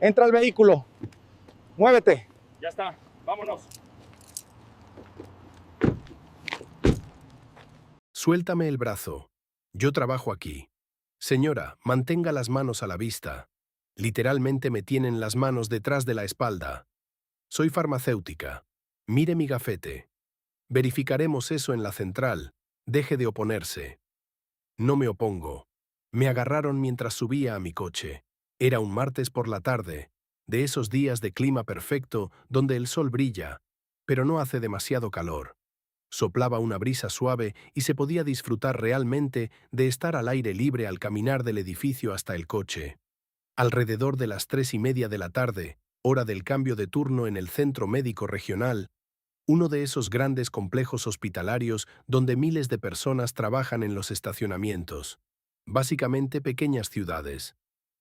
Entra al vehículo. Muévete. Ya está, vámonos. Suéltame el brazo. Yo trabajo aquí. Señora, mantenga las manos a la vista. Literalmente me tienen las manos detrás de la espalda. Soy farmacéutica. Mire mi gafete. Verificaremos eso en la central. Deje de oponerse. No me opongo. Me agarraron mientras subía a mi coche. Era un martes por la tarde, de esos días de clima perfecto donde el sol brilla, pero no hace demasiado calor. Soplaba una brisa suave y se podía disfrutar realmente de estar al aire libre al caminar del edificio hasta el coche. Alrededor de las 3:30 de la tarde, hora del cambio de turno en el Centro Médico Regional, uno de esos grandes complejos hospitalarios donde miles de personas trabajan en los estacionamientos, básicamente pequeñas ciudades.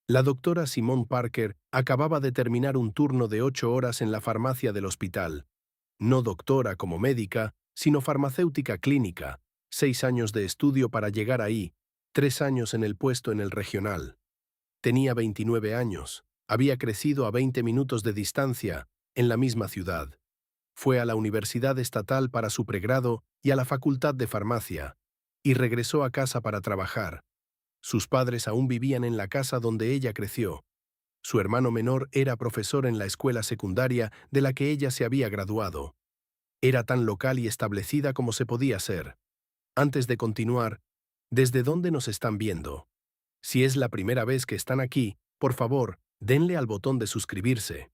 La doctora Simone Parker acababa de terminar un turno de 8 horas en la farmacia del hospital. No doctora como médica, sino farmacéutica clínica, 6 años de estudio para llegar ahí, 3 años en el puesto en el regional. Tenía 29 años, había crecido a 20 minutos de distancia, en la misma ciudad. Fue a la Universidad Estatal para su pregrado y a la Facultad de Farmacia, y regresó a casa para trabajar. Sus padres aún vivían en la casa donde ella creció. Su hermano menor era profesor en la escuela secundaria de la que ella se había graduado. Era tan local y establecida como se podía ser. Antes de continuar, ¿desde dónde nos están viendo? Si es la primera vez que están aquí, por favor, denle al botón de suscribirse.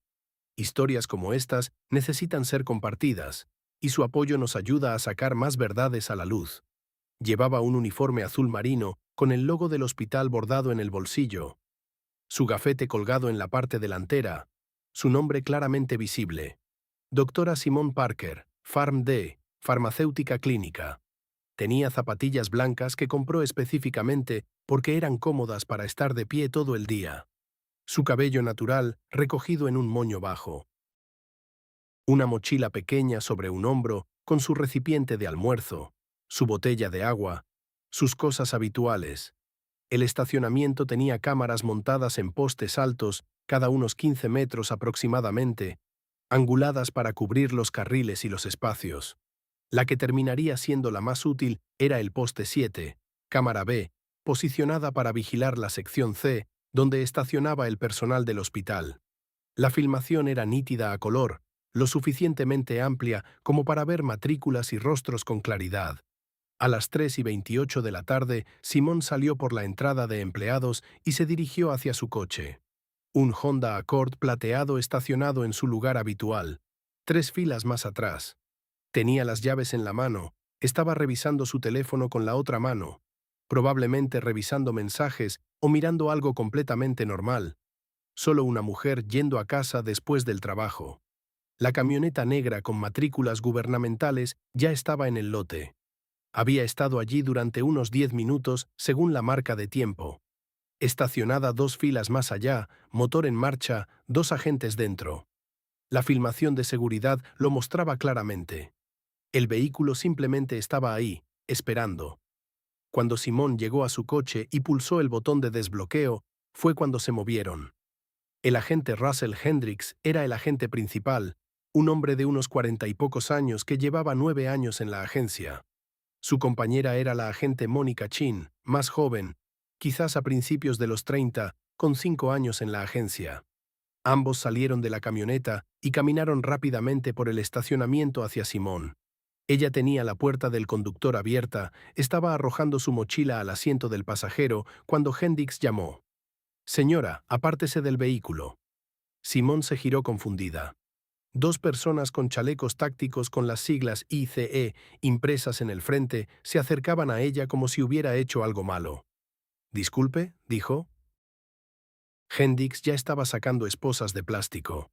Historias como estas necesitan ser compartidas, y su apoyo nos ayuda a sacar más verdades a la luz. Llevaba un uniforme azul marino con el logo del hospital bordado en el bolsillo, su gafete colgado en la parte delantera, su nombre claramente visible. Doctora Simone Parker, PharmD, farmacéutica clínica. Tenía zapatillas blancas que compró específicamente porque eran cómodas para estar de pie todo el día. Su cabello natural recogido en un moño bajo. Una mochila pequeña sobre un hombro con su recipiente de almuerzo, su botella de agua, sus cosas habituales. El estacionamiento tenía cámaras montadas en postes altos, cada unos 15 metros aproximadamente, anguladas para cubrir los carriles y los espacios. La que terminaría siendo la más útil era el poste 7, cámara B, posicionada para vigilar la sección C, donde estacionaba el personal del hospital. La filmación era nítida a color, lo suficientemente amplia como para ver matrículas y rostros con claridad. A las 3:28 de la tarde, Simón salió por la entrada de empleados y se dirigió hacia su coche. Un Honda Accord plateado estacionado en su lugar habitual, 3 filas más atrás. Tenía las llaves en la mano, estaba revisando su teléfono con la otra mano, probablemente revisando mensajes o mirando algo completamente normal. Solo una mujer yendo a casa después del trabajo. La camioneta negra con matrículas gubernamentales ya estaba en el lote. Había estado allí durante unos 10 minutos, según la marca de tiempo. Estacionada 2 filas más allá, motor en marcha, 2 agentes dentro. La filmación de seguridad lo mostraba claramente. El vehículo simplemente estaba ahí, esperando. Cuando Simón llegó a su coche y pulsó el botón de desbloqueo, fue cuando se movieron. El agente Russell Hendricks era el agente principal, un hombre de unos 40 y pocos años que llevaba 9 años en la agencia. Su compañera era la agente Mónica Chin, más joven, quizás a principios de los 30, con 5 años en la agencia. Ambos salieron de la camioneta y caminaron rápidamente por el estacionamiento hacia Simón. Ella tenía la puerta del conductor abierta, estaba arrojando su mochila al asiento del pasajero cuando Hendricks llamó. «Señora, apártese del vehículo». Simón se giró confundida. 2 personas con chalecos tácticos con las siglas ICE impresas en el frente se acercaban a ella como si hubiera hecho algo malo. «Disculpe», dijo. Hendricks ya estaba sacando esposas de plástico.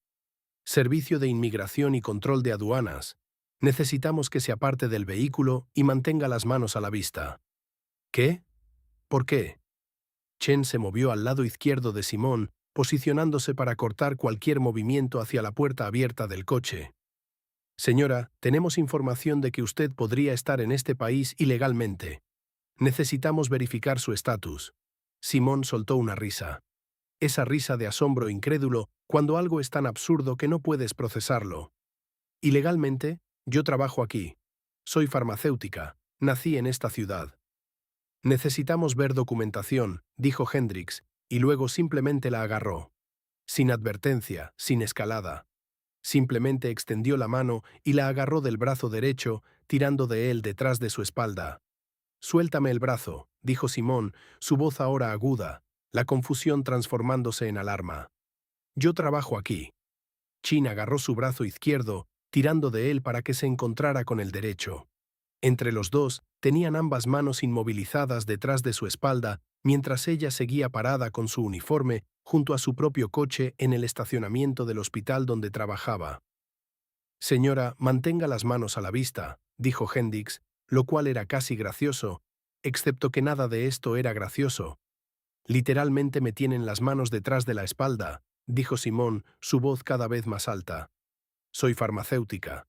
«Servicio de Inmigración y Control de Aduanas. Necesitamos que se aparte del vehículo y mantenga las manos a la vista». «¿Qué? ¿Por qué?» Chen se movió al lado izquierdo de Simón, posicionándose para cortar cualquier movimiento hacia la puerta abierta del coche. «Señora, tenemos información de que usted podría estar en este país ilegalmente. Necesitamos verificar su estatus». Simón soltó una risa. esa risa de asombro incrédulo cuando algo es tan absurdo que no puedes procesarlo. Ilegalmente, yo trabajo aquí. Soy farmacéutica. Nací en esta ciudad. Necesitamos ver documentación, dijo Hendricks, y luego simplemente la agarró. Sin advertencia, sin escalada. Simplemente extendió la mano y la agarró del brazo derecho, tirando de él detrás de su espalda. «Suéltame el brazo», dijo Simón, su voz ahora aguda, la confusión transformándose en alarma. «Yo trabajo aquí». Chin agarró su brazo izquierdo, tirando de él para que se encontrara con el derecho. Entre los dos, tenían ambas manos inmovilizadas detrás de su espalda, mientras ella seguía parada con su uniforme junto a su propio coche en el estacionamiento del hospital donde trabajaba. «Señora, mantenga las manos a la vista», dijo Hendricks, lo cual era casi gracioso, excepto que nada de esto era gracioso. «Literalmente me tienen las manos detrás de la espalda», dijo Simón, su voz cada vez más alta. «Soy farmacéutica.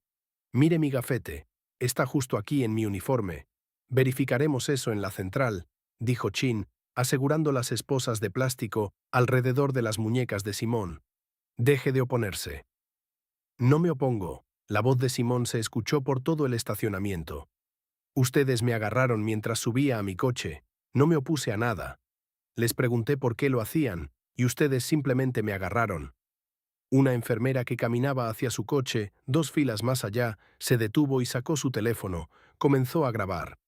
Mire mi gafete. Está justo aquí en mi uniforme. Verificaremos eso en la central», dijo Chin, asegurando las esposas de plástico alrededor de las muñecas de Simón. «Deje de oponerse». «No me opongo». La voz de Simón se escuchó por todo el estacionamiento. «Ustedes me agarraron mientras subía a mi coche. No me opuse a nada. Les pregunté por qué lo hacían, y ustedes simplemente me agarraron». Una enfermera que caminaba hacia su coche, 2 filas más allá, se detuvo y sacó su teléfono. Comenzó a grabar.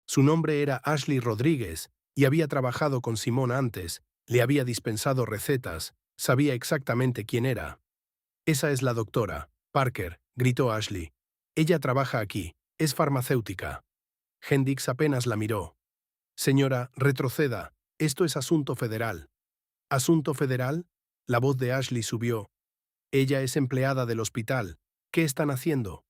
Su nombre era Ashley Rodríguez, y había trabajado con Simón antes, le había dispensado recetas, sabía exactamente quién era. «Esa es la doctora Parker», gritó Ashley. «Ella trabaja aquí, es farmacéutica». Hendricks apenas la miró. «Señora, retroceda, esto es asunto federal». «¿Asunto federal?». La voz de Ashley subió. «Ella es empleada del hospital. ¿Qué están haciendo?».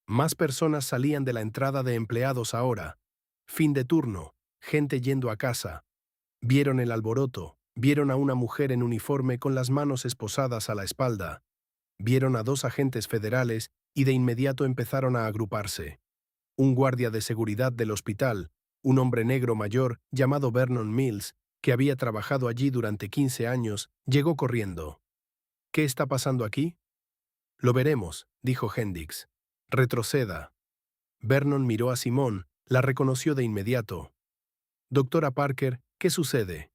Más personas salían de la entrada de empleados ahora. Fin de turno, gente yendo a casa. Vieron el alboroto, vieron a una mujer en uniforme con las manos esposadas a la espalda. Vieron a 2 agentes federales y de inmediato empezaron a agruparse. Un guardia de seguridad del hospital, un hombre negro mayor llamado Vernon Mills, que había trabajado allí durante 15 años, llegó corriendo. «¿Qué está pasando aquí?». «Lo veremos», dijo Hendricks. «Retroceda». Vernon miró a Simón, la reconoció de inmediato. «Doctora Parker, ¿qué sucede?».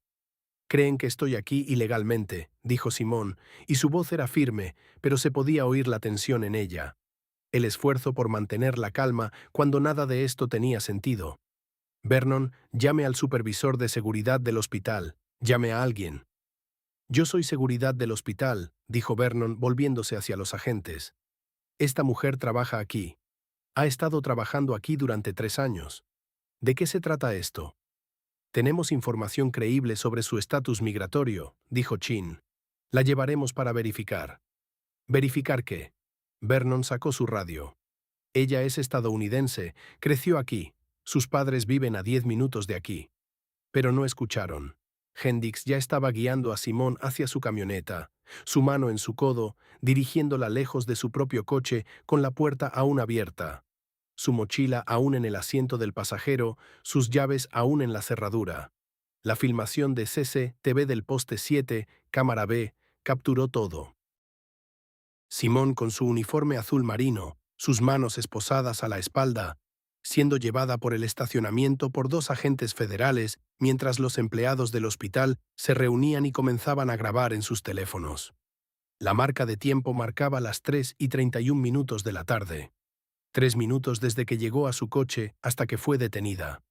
«Creen que estoy aquí ilegalmente», dijo Simón, y su voz era firme, pero se podía oír la tensión en ella. El esfuerzo por mantener la calma cuando nada de esto tenía sentido. «Vernon, llame al supervisor de seguridad del hospital. Llame a alguien». «Yo soy seguridad del hospital», dijo Vernon volviéndose hacia los agentes. «Esta mujer trabaja aquí. Ha estado trabajando aquí durante 3 años. ¿De qué se trata esto?». «Tenemos información creíble sobre su estatus migratorio», dijo Chin. «La llevaremos para verificar». «¿Verificar qué?». Vernon sacó su radio. «Ella es estadounidense, creció aquí. Sus padres viven a 10 minutos de aquí». Pero no escucharon. Hendricks ya estaba guiando a Simón hacia su camioneta, su mano en su codo, dirigiéndola lejos de su propio coche con la puerta aún abierta. Su mochila aún en el asiento del pasajero, sus llaves aún en la cerradura. La filmación de CCTV del poste 7, cámara B, capturó todo. Simón con su uniforme azul marino, sus manos esposadas a la espalda, siendo llevada por el estacionamiento por 2 agentes federales mientras los empleados del hospital se reunían y comenzaban a grabar en sus teléfonos. La marca de tiempo marcaba las 3:31 de la tarde. 3 minutos desde que llegó a su coche hasta que fue detenida.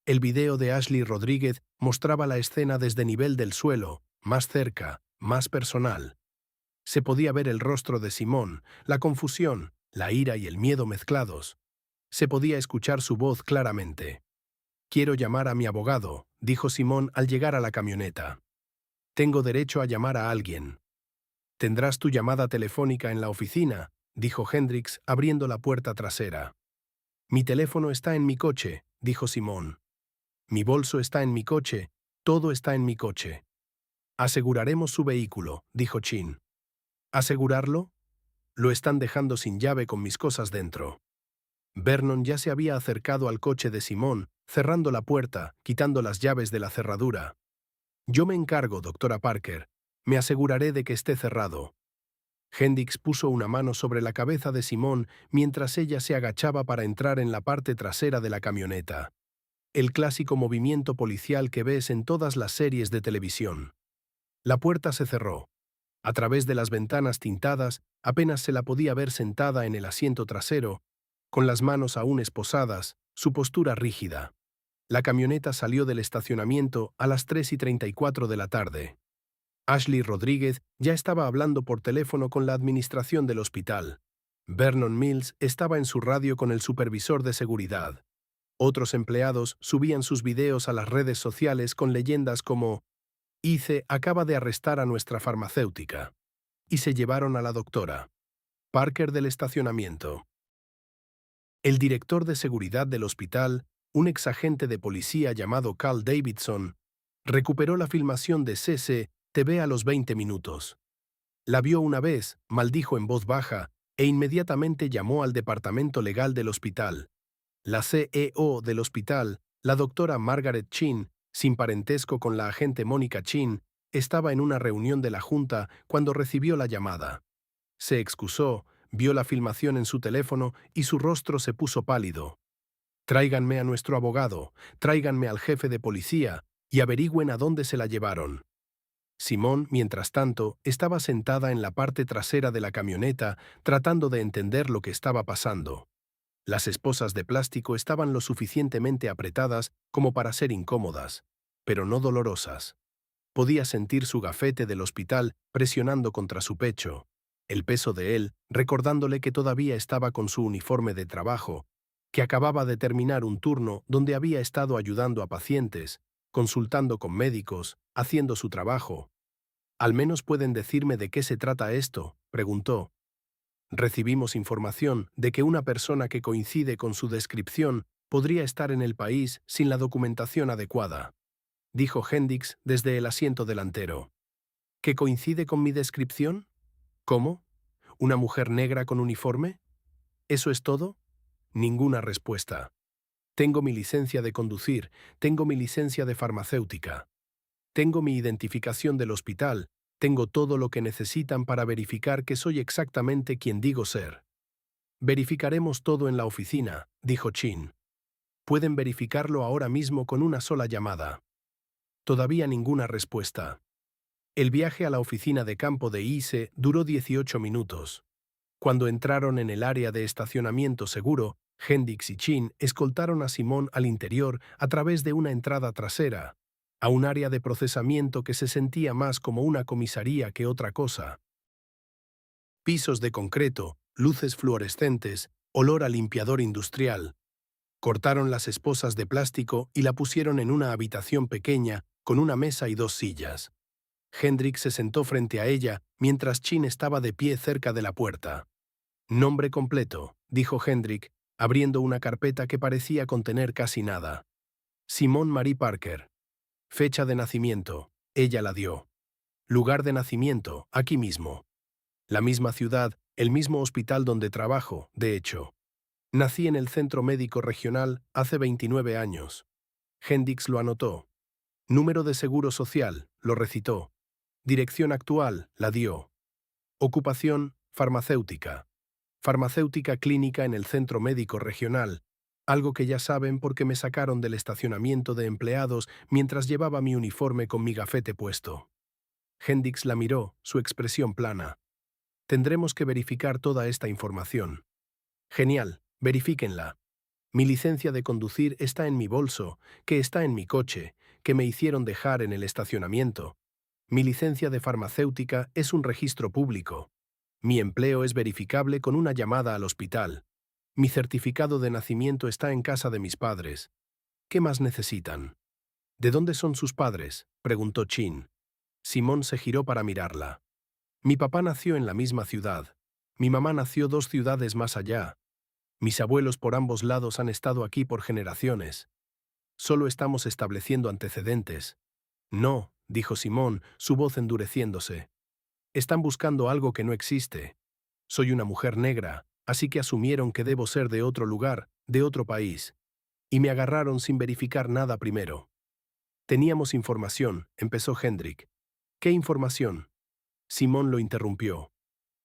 El video de Ashley Rodríguez mostraba la escena desde nivel del suelo, más cerca, más personal. Se podía ver el rostro de Simón, la confusión, la ira y el miedo mezclados. Se podía escuchar su voz claramente. «Quiero llamar a mi abogado», dijo Simón al llegar a la camioneta. «Tengo derecho a llamar a alguien». «Tendrás tu llamada telefónica en la oficina», dijo Hendricks abriendo la puerta trasera. «Mi teléfono está en mi coche», dijo Simón. «Mi bolso está en mi coche, todo está en mi coche». «Aseguraremos su vehículo», dijo Chin. «¿Asegurarlo?». «Lo están dejando sin llave con mis cosas dentro». Vernon ya se había acercado al coche de Simón, cerrando la puerta, quitando las llaves de la cerradura. Yo me encargo, doctora Parker. Me aseguraré de que esté cerrado. Hendricks puso una mano sobre la cabeza de Simone mientras ella se agachaba para entrar en la parte trasera de la camioneta. El clásico movimiento policial que ves en todas las series de televisión. La puerta se cerró. A través de las ventanas tintadas, apenas se la podía ver sentada en el asiento trasero, con las manos aún esposadas, su postura rígida. La camioneta salió del estacionamiento a las 3:34 de la tarde. Ashley Rodríguez ya estaba hablando por teléfono con la administración del hospital. Vernon Mills estaba en su radio con el supervisor de seguridad. Otros empleados subían sus videos a las redes sociales con leyendas como «ICE acaba de arrestar a nuestra farmacéutica» y se llevaron a la doctora Parker del estacionamiento. El director de seguridad del hospital, un exagente de policía llamado Carl Davidson, recuperó la filmación de CCTV a los 20 minutos. La vio una vez, maldijo en voz baja, e inmediatamente llamó al departamento legal del hospital. La CEO del hospital, la doctora Margaret Chin, sin parentesco con la agente Mónica Chin, estaba en una reunión de la junta cuando recibió la llamada. Se excusó, vio la filmación en su teléfono y su rostro se puso pálido. «Tráiganme a nuestro abogado, tráiganme al jefe de policía y averigüen a dónde se la llevaron». Simone, mientras tanto, estaba sentada en la parte trasera de la camioneta tratando de entender lo que estaba pasando. Las esposas de plástico estaban lo suficientemente apretadas como para ser incómodas, pero no dolorosas. Podía sentir su gafete del hospital presionando contra su pecho, el peso de él recordándole que todavía estaba con su uniforme de trabajo, que acababa de terminar un turno donde había estado ayudando a pacientes, consultando con médicos, haciendo su trabajo. «¿Al menos pueden decirme de qué se trata esto?», preguntó. «Recibimos información de que una persona que coincide con su descripción podría estar en el país sin la documentación adecuada», dijo Hendricks desde el asiento delantero. «¿Que coincide con mi descripción? ¿Cómo? ¿Una mujer negra con uniforme? ¿Eso es todo?» Ninguna respuesta. «Tengo mi licencia de conducir, tengo mi licencia de farmacéutica. Tengo mi identificación del hospital, tengo todo lo que necesitan para verificar que soy exactamente quien digo ser». «Verificaremos todo en la oficina», dijo Chin. «Pueden verificarlo ahora mismo con una sola llamada». Todavía ninguna respuesta. El viaje a la oficina de campo de ICE duró 18 minutos. Cuando entraron en el área de estacionamiento seguro, Hendricks y Chin escoltaron a Simone al interior a través de una entrada trasera, a un área de procesamiento que se sentía más como una comisaría que otra cosa. Pisos de concreto, luces fluorescentes, olor a limpiador industrial. Cortaron las esposas de plástico y la pusieron en una habitación pequeña con una mesa y 2 sillas. Hendricks se sentó frente a ella mientras Chin estaba de pie cerca de la puerta. «Nombre completo», dijo Hendricks, abriendo una carpeta que parecía contener casi nada. «Simone Marie Parker». Fecha de nacimiento, ella la dio. Lugar de nacimiento, aquí mismo. La misma ciudad, el mismo hospital donde trabajo, de hecho. Nací en el Centro Médico Regional hace 29 años. Hendricks lo anotó. Número de seguro social, lo recitó. Dirección actual, la dio. Ocupación, farmacéutica. Farmacéutica clínica en el Centro Médico Regional, algo que ya saben porque me sacaron del estacionamiento de empleados mientras llevaba mi uniforme con mi gafete puesto. Hendricks la miró, su expresión plana. «Tendremos que verificar toda esta información». «Genial, verifíquenla. Mi licencia de conducir está en mi bolso, que está en mi coche, que me hicieron dejar en el estacionamiento. Mi licencia de farmacéutica es un registro público. Mi empleo es verificable con una llamada al hospital. Mi certificado de nacimiento está en casa de mis padres. ¿Qué más necesitan?» «¿De dónde son sus padres?», preguntó Chin. Simone se giró para mirarla. «Mi papá nació en la misma ciudad. Mi mamá nació 2 ciudades más allá. Mis abuelos por ambos lados han estado aquí por generaciones. Solo estamos estableciendo antecedentes». «No», dijo Simone, su voz endureciéndose. «Están buscando algo que no existe. Soy una mujer negra, así que asumieron que debo ser de otro lugar, de otro país. Y me agarraron sin verificar nada primero». Teníamos información, empezó Hendrik. ¿Qué información? Simón lo interrumpió.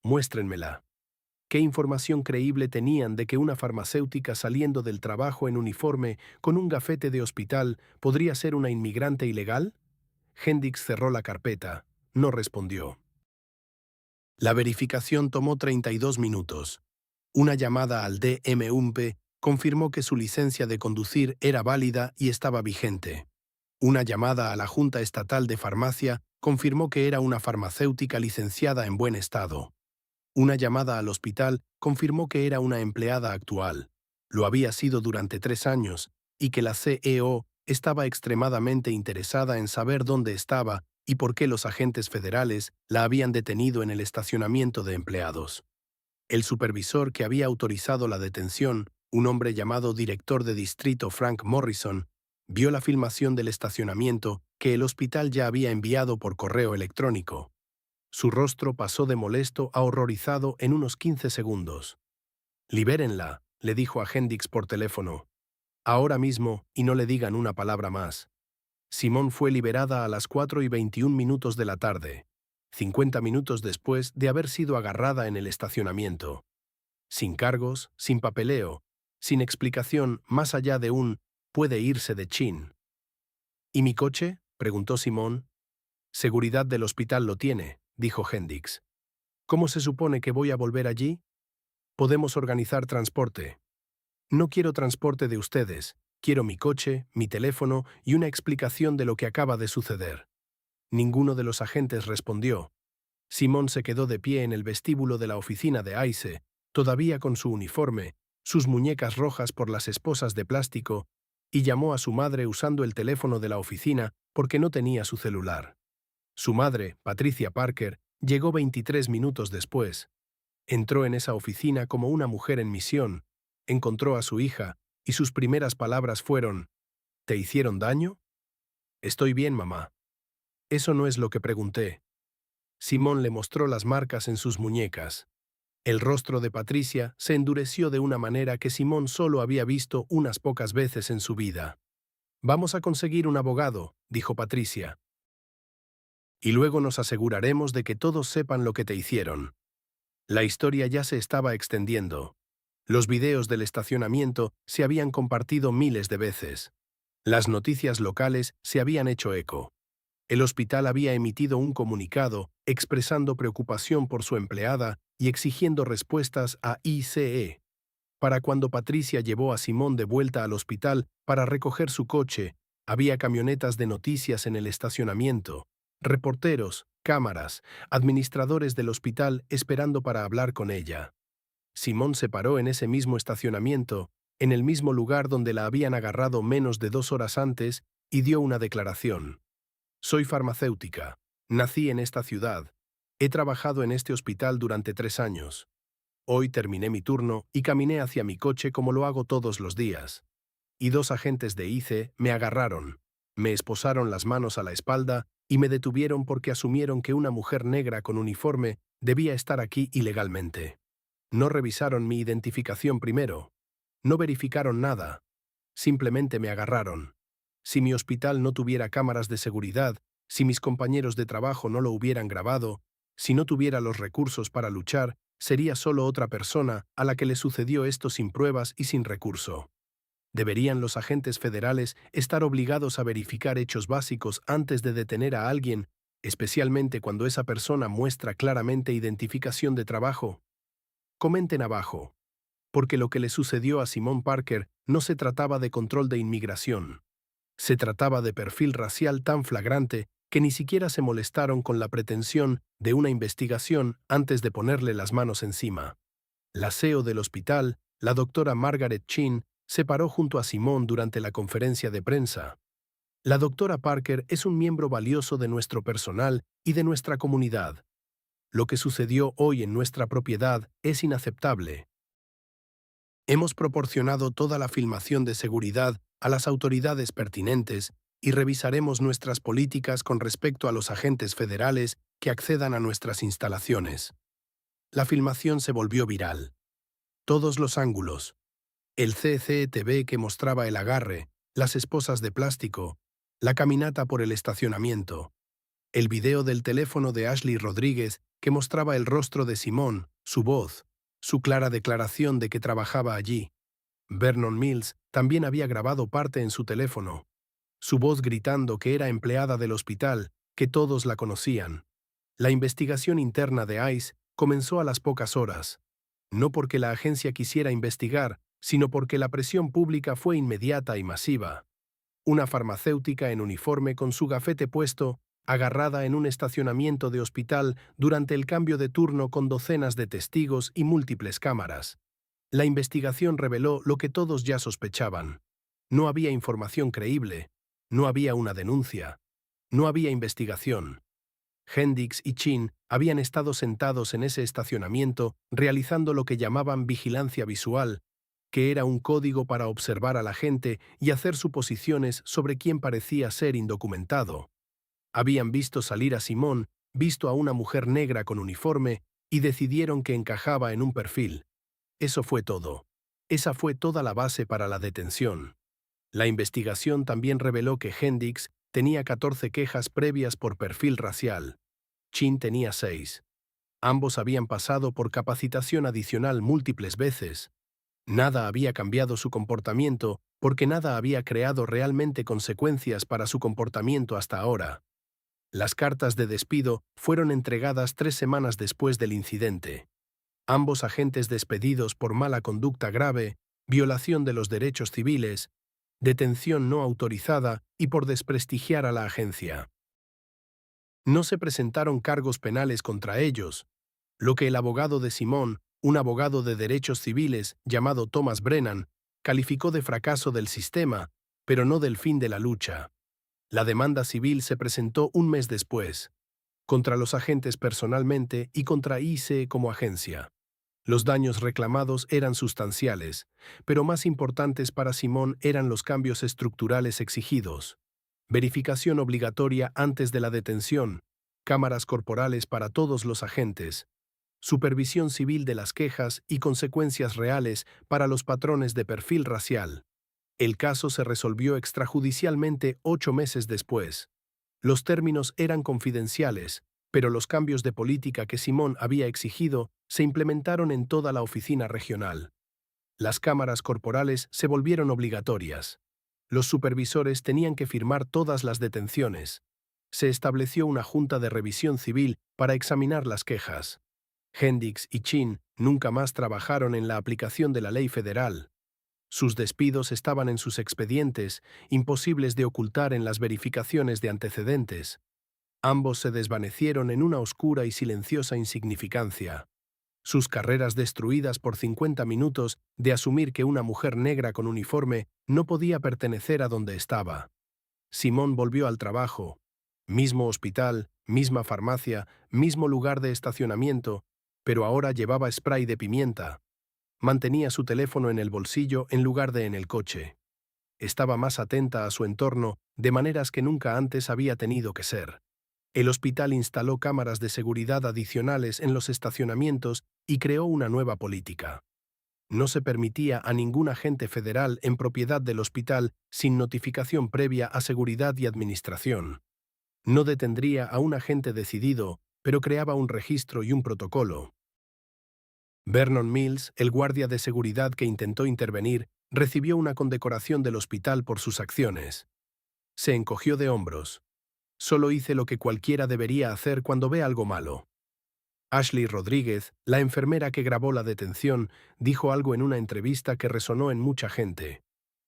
Muéstrenmela. ¿Qué información creíble tenían de que una farmacéutica saliendo del trabajo en uniforme con un gafete de hospital podría ser una inmigrante ilegal? Hendricks cerró la carpeta. No respondió. La verificación tomó 32 minutos. Una llamada al DMV confirmó que su licencia de conducir era válida y estaba vigente. Una llamada a la Junta Estatal de Farmacia confirmó que era una farmacéutica licenciada en buen estado. Una llamada al hospital confirmó que era una empleada actual. Lo había sido durante 3 años y que la CEO estaba extremadamente interesada en saber dónde estaba y por qué los agentes federales la habían detenido en el estacionamiento de empleados. El supervisor que había autorizado la detención, un hombre llamado director de distrito Frank Morrison, vio la filmación del estacionamiento que el hospital ya había enviado por correo electrónico. Su rostro pasó de molesto a horrorizado en unos 15 segundos. «Libérenla», le dijo a Hendricks por teléfono. «Ahora mismo, y no le digan una palabra más». Simón fue liberada a las 4:21 de la tarde, 50 minutos después de haber sido agarrada en el estacionamiento. Sin cargos, sin papeleo, sin explicación más allá de un «puede irse de chin». «¿Y mi coche?», preguntó Simón. «Seguridad del hospital lo tiene», dijo Hendricks. «¿Cómo se supone que voy a volver allí? Podemos organizar transporte». «No quiero transporte de ustedes. Quiero mi coche, mi teléfono y una explicación de lo que acaba de suceder». Ninguno de los agentes respondió. Simón se quedó de pie en el vestíbulo de la oficina de ICE, todavía con su uniforme, sus muñecas rojas por las esposas de plástico, y llamó a su madre usando el teléfono de la oficina porque no tenía su celular. Su madre, Patricia Parker, llegó 23 minutos después. Entró en esa oficina como una mujer en misión, encontró a su hija, y sus primeras palabras fueron: «¿Te hicieron daño?» «Estoy bien, mamá». «Eso no es lo que pregunté». Simón le mostró las marcas en sus muñecas. El rostro de Patricia se endureció de una manera que Simón solo había visto unas pocas veces en su vida. «Vamos a conseguir un abogado», dijo Patricia. «Y luego nos aseguraremos de que todos sepan lo que te hicieron». La historia ya se estaba extendiendo. Los videos del estacionamiento se habían compartido miles de veces. Las noticias locales se habían hecho eco. El hospital había emitido un comunicado expresando preocupación por su empleada y exigiendo respuestas a ICE. Para cuando Patricia llevó a Simón de vuelta al hospital para recoger su coche, había camionetas de noticias en el estacionamiento, reporteros, cámaras, administradores del hospital esperando para hablar con ella. Simón se paró en ese mismo estacionamiento, en el mismo lugar donde la habían agarrado menos de 2 horas antes, y dio una declaración. «Soy farmacéutica. Nací en esta ciudad. He trabajado en este hospital durante 3 años. Hoy terminé mi turno y caminé hacia mi coche como lo hago todos los días. Y 2 agentes de ICE me agarraron, me esposaron las manos a la espalda y me detuvieron porque asumieron que una mujer negra con uniforme debía estar aquí ilegalmente. No revisaron mi identificación primero. No verificaron nada. Simplemente me agarraron. Si mi hospital no tuviera cámaras de seguridad, si mis compañeros de trabajo no lo hubieran grabado, si no tuviera los recursos para luchar, sería solo otra persona a la que le sucedió esto sin pruebas y sin recurso. ¿Deberían los agentes federales estar obligados a verificar hechos básicos antes de detener a alguien, especialmente cuando esa persona muestra claramente identificación de trabajo? Comenten abajo. Porque lo que le sucedió a Simón Parker no se trataba de control de inmigración. Se trataba de perfil racial tan flagrante que ni siquiera se molestaron con la pretensión de una investigación antes de ponerle las manos encima. La CEO del hospital, la doctora Margaret Chin, se paró junto a Simón durante la conferencia de prensa. La doctora Parker es un miembro valioso de nuestro personal y de nuestra comunidad. Lo que sucedió hoy en nuestra propiedad es inaceptable. Hemos proporcionado toda la filmación de seguridad a las autoridades pertinentes y revisaremos nuestras políticas con respecto a los agentes federales que accedan a nuestras instalaciones. La filmación se volvió viral. Todos los ángulos. El CCTV que mostraba el agarre, las esposas de plástico, La caminata por el estacionamiento. El video del teléfono de Ashley Rodríguez que mostraba el rostro de Simone, su voz, su clara declaración de que trabajaba allí. Vernon Mills también había grabado parte en su teléfono. Su voz gritando que era empleada del hospital, que todos la conocían. La investigación interna de ICE comenzó a las pocas horas. No porque la agencia quisiera investigar, sino porque la presión pública fue inmediata y masiva. Una farmacéutica en uniforme con su gafete puesto, agarrada en un estacionamiento de hospital durante el cambio de turno con docenas de testigos y múltiples cámaras. La investigación reveló lo que todos ya sospechaban. No había información creíble, no había una denuncia, no había investigación. Hendricks y Chin habían estado sentados en ese estacionamiento realizando lo que llamaban vigilancia visual, que era un código para observar a la gente y hacer suposiciones sobre quién parecía ser indocumentado. Habían visto salir a Simone, visto a una mujer negra con uniforme y decidieron que encajaba en un perfil. Eso fue todo. Esa fue toda la base para la detención. La investigación también reveló que Hendricks tenía 14 quejas previas por perfil racial. Chin tenía 6. Ambos habían pasado por capacitación adicional múltiples veces. Nada había cambiado su comportamiento porque nada había creado realmente consecuencias para su comportamiento hasta ahora. Las cartas de despido fueron entregadas 3 semanas después del incidente. Ambos agentes despedidos por mala conducta grave, violación de los derechos civiles, detención no autorizada y por desprestigiar a la agencia. No se presentaron cargos penales contra ellos, lo que el abogado de Simone, un abogado de derechos civiles llamado Thomas Brennan, calificó de fracaso del sistema, pero no del fin de la lucha. La demanda civil se presentó un mes después, contra los agentes personalmente y contra ICE como agencia. Los daños reclamados eran sustanciales, pero más importantes para Simone eran los cambios estructurales exigidos. Verificación obligatoria antes de la detención, cámaras corporales para todos los agentes, supervisión civil de las quejas y consecuencias reales para los patrones de perfil racial. El caso se resolvió extrajudicialmente 8 meses después. Los términos eran confidenciales, pero los cambios de política que Simone había exigido se implementaron en toda la oficina regional. Las cámaras corporales se volvieron obligatorias. Los supervisores tenían que firmar todas las detenciones. Se estableció una junta de revisión civil para examinar las quejas. Hendricks y Chin nunca más trabajaron en la aplicación de la ley federal. Sus despidos estaban en sus expedientes, imposibles de ocultar en las verificaciones de antecedentes. Ambos se desvanecieron en una oscura y silenciosa insignificancia. Sus carreras destruidas por 50 minutos de asumir que una mujer negra con uniforme no podía pertenecer a donde estaba. Simone volvió al trabajo. Mismo hospital, misma farmacia, mismo lugar de estacionamiento, pero ahora llevaba spray de pimienta. Mantenía su teléfono en el bolsillo en lugar de en el coche. Estaba más atenta a su entorno, de maneras que nunca antes había tenido que ser. El hospital instaló cámaras de seguridad adicionales en los estacionamientos y creó una nueva política. No se permitía a ningún agente federal en propiedad del hospital sin notificación previa a seguridad y administración. No detendría a un agente decidido, pero creaba un registro y un protocolo. Vernon Mills, el guardia de seguridad que intentó intervenir, recibió una condecoración del hospital por sus acciones. Se encogió de hombros. Solo hice lo que cualquiera debería hacer cuando ve algo malo. Ashley Rodríguez, la enfermera que grabó la detención, dijo algo en una entrevista que resonó en mucha gente.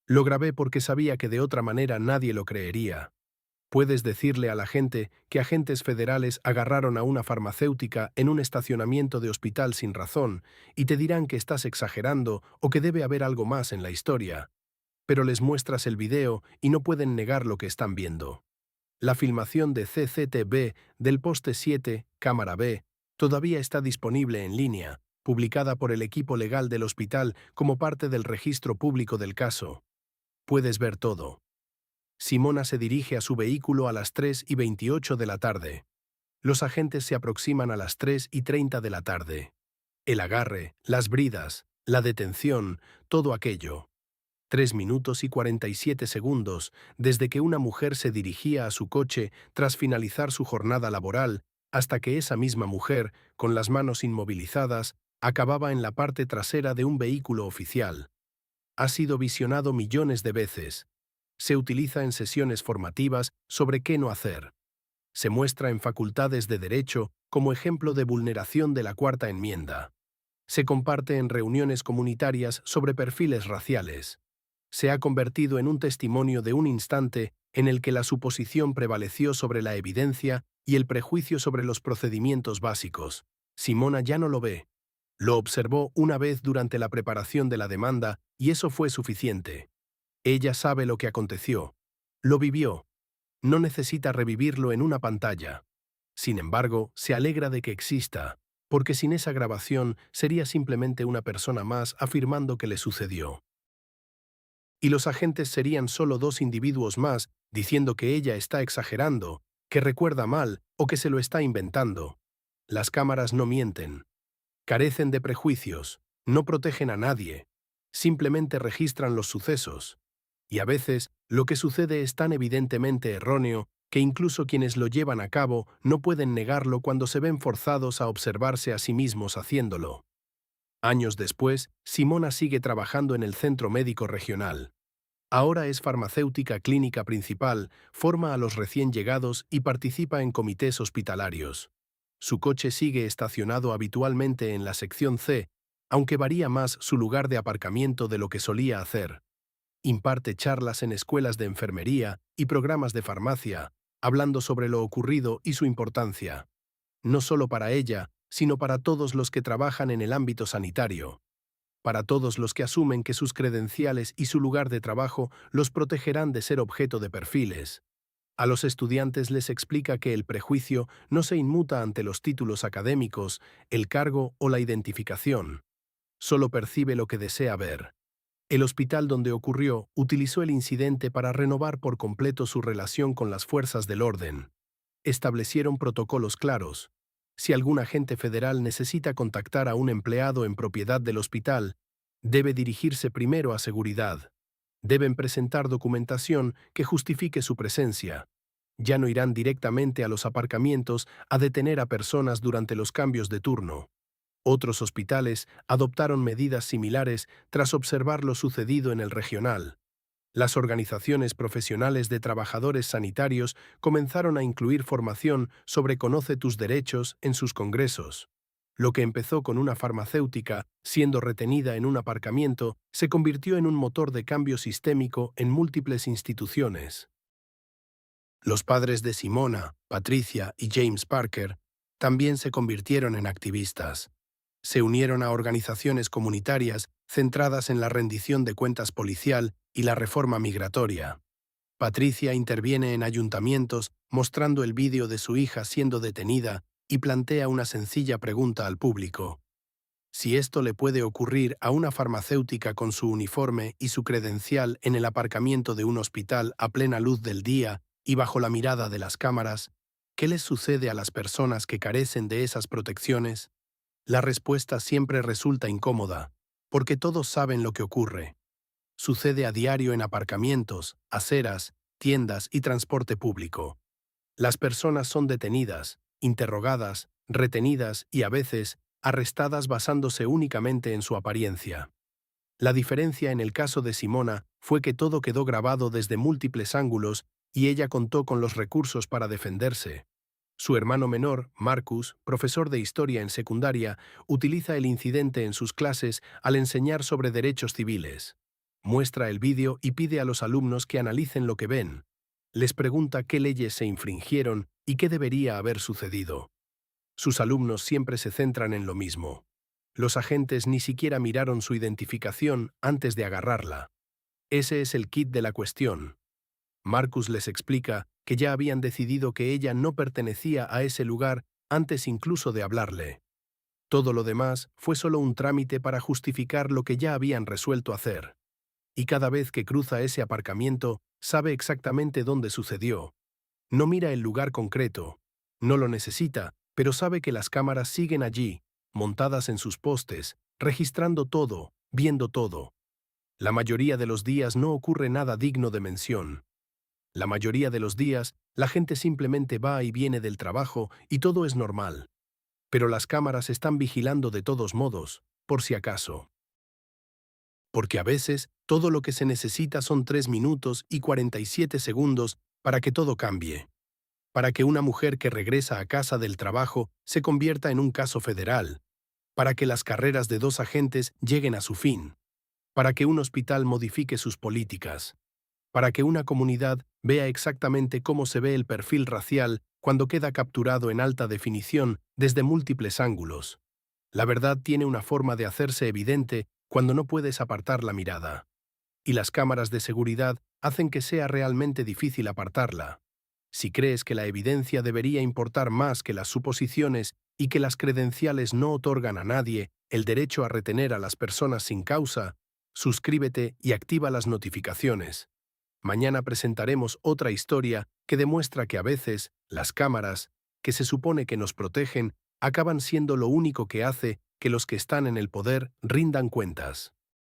Lo grabé porque sabía que de otra manera nadie lo creería. Puedes decirle a la gente que agentes federales agarraron a una farmacéutica en un estacionamiento de hospital sin razón y te dirán que estás exagerando o que debe haber algo más en la historia. Pero les muestras el video y no pueden negar lo que están viendo. La filmación de CCTV del poste 7, cámara B, todavía está disponible en línea, publicada por el equipo legal del hospital como parte del registro público del caso. Puedes ver todo. Simona se dirige a su vehículo a las 3:28 de la tarde. Los agentes se aproximan a las 3:30 de la tarde. El agarre, las bridas, la detención, todo aquello. 3 minutos y 47 segundos desde que una mujer se dirigía a su coche tras finalizar su jornada laboral hasta que esa misma mujer, con las manos inmovilizadas, acababa en la parte trasera de un vehículo oficial. Ha sido visionado millones de veces. Se utiliza en sesiones formativas sobre qué no hacer. Se muestra en facultades de derecho como ejemplo de vulneración de la Cuarta Enmienda. Se comparte en reuniones comunitarias sobre perfiles raciales. Se ha convertido en un testimonio de un instante en el que la suposición prevaleció sobre la evidencia y el prejuicio sobre los procedimientos básicos. Simona ya no lo ve. Lo observó una vez durante la preparación de la demanda y eso fue suficiente. Ella sabe lo que aconteció. Lo vivió. No necesita revivirlo en una pantalla. Sin embargo, se alegra de que exista, porque sin esa grabación sería simplemente una persona más afirmando que le sucedió. Y los agentes serían solo dos individuos más diciendo que ella está exagerando, que recuerda mal o que se lo está inventando. Las cámaras no mienten. Carecen de prejuicios, no protegen a nadie, simplemente registran los sucesos. Y a veces, lo que sucede es tan evidentemente erróneo que incluso quienes lo llevan a cabo no pueden negarlo cuando se ven forzados a observarse a sí mismos haciéndolo. Años después, Simona sigue trabajando en el Centro Médico Regional. Ahora es farmacéutica clínica principal, forma a los recién llegados y participa en comités hospitalarios. Su coche sigue estacionado habitualmente en la sección C, aunque varía más su lugar de aparcamiento de lo que solía hacer. Imparte charlas en escuelas de enfermería y programas de farmacia, hablando sobre lo ocurrido y su importancia. No solo para ella, sino para todos los que trabajan en el ámbito sanitario. Para todos los que asumen que sus credenciales y su lugar de trabajo los protegerán de ser objeto de perfiles. A los estudiantes les explica que el prejuicio no se inmuta ante los títulos académicos, el cargo o la identificación. Solo percibe lo que desea ver. El hospital donde ocurrió utilizó el incidente para renovar por completo su relación con las fuerzas del orden. Establecieron protocolos claros. Si algún agente federal necesita contactar a un empleado en propiedad del hospital, debe dirigirse primero a seguridad. Deben presentar documentación que justifique su presencia. Ya no irán directamente a los aparcamientos a detener a personas durante los cambios de turno. Otros hospitales adoptaron medidas similares tras observar lo sucedido en el regional. Las organizaciones profesionales de trabajadores sanitarios comenzaron a incluir formación sobre Conoce tus derechos en sus congresos. Lo que empezó con una farmacéutica siendo retenida en un aparcamiento se convirtió en un motor de cambio sistémico en múltiples instituciones. Los padres de Simona, Patricia y James Parker también se convirtieron en activistas. Se unieron a organizaciones comunitarias centradas en la rendición de cuentas policial y la reforma migratoria. Patricia interviene en ayuntamientos mostrando el vídeo de su hija siendo detenida y plantea una sencilla pregunta al público. Si esto le puede ocurrir a una farmacéutica con su uniforme y su credencial en el aparcamiento de un hospital a plena luz del día y bajo la mirada de las cámaras, ¿qué les sucede a las personas que carecen de esas protecciones? La respuesta siempre resulta incómoda, porque todos saben lo que ocurre. Sucede a diario en aparcamientos, aceras, tiendas y transporte público. Las personas son detenidas, interrogadas, retenidas y a veces arrestadas basándose únicamente en su apariencia. La diferencia en el caso de Simona fue que todo quedó grabado desde múltiples ángulos y ella contó con los recursos para defenderse. Su hermano menor, Marcus, profesor de historia en secundaria, utiliza el incidente en sus clases al enseñar sobre derechos civiles. Muestra el vídeo y pide a los alumnos que analicen lo que ven. Les pregunta qué leyes se infringieron y qué debería haber sucedido. Sus alumnos siempre se centran en lo mismo. Los agentes ni siquiera miraron su identificación antes de agarrarla. Ese es el kit de la cuestión. Marcus les explica que ya habían decidido que ella no pertenecía a ese lugar antes incluso de hablarle. Todo lo demás fue solo un trámite para justificar lo que ya habían resuelto hacer. Y cada vez que cruza ese aparcamiento, sabe exactamente dónde sucedió. No mira el lugar concreto. No lo necesita, pero sabe que las cámaras siguen allí, montadas en sus postes, registrando todo, viendo todo. La mayoría de los días no ocurre nada digno de mención. La mayoría de los días, la gente simplemente va y viene del trabajo y todo es normal. Pero las cámaras están vigilando de todos modos, por si acaso. Porque a veces, todo lo que se necesita son 3 minutos y 47 segundos para que todo cambie. Para que una mujer que regresa a casa del trabajo se convierta en un caso federal. Para que las carreras de 2 agentes lleguen a su fin. Para que un hospital modifique sus políticas. Para que una comunidad vea exactamente cómo se ve el perfil racial cuando queda capturado en alta definición desde múltiples ángulos. La verdad tiene una forma de hacerse evidente cuando no puedes apartar la mirada. Y las cámaras de seguridad hacen que sea realmente difícil apartarla. Si crees que la evidencia debería importar más que las suposiciones y que las credenciales no otorgan a nadie el derecho a retener a las personas sin causa, suscríbete y activa las notificaciones. Mañana presentaremos otra historia que demuestra que a veces las cámaras, que se supone que nos protegen, acaban siendo lo único que hace que los que están en el poder rindan cuentas.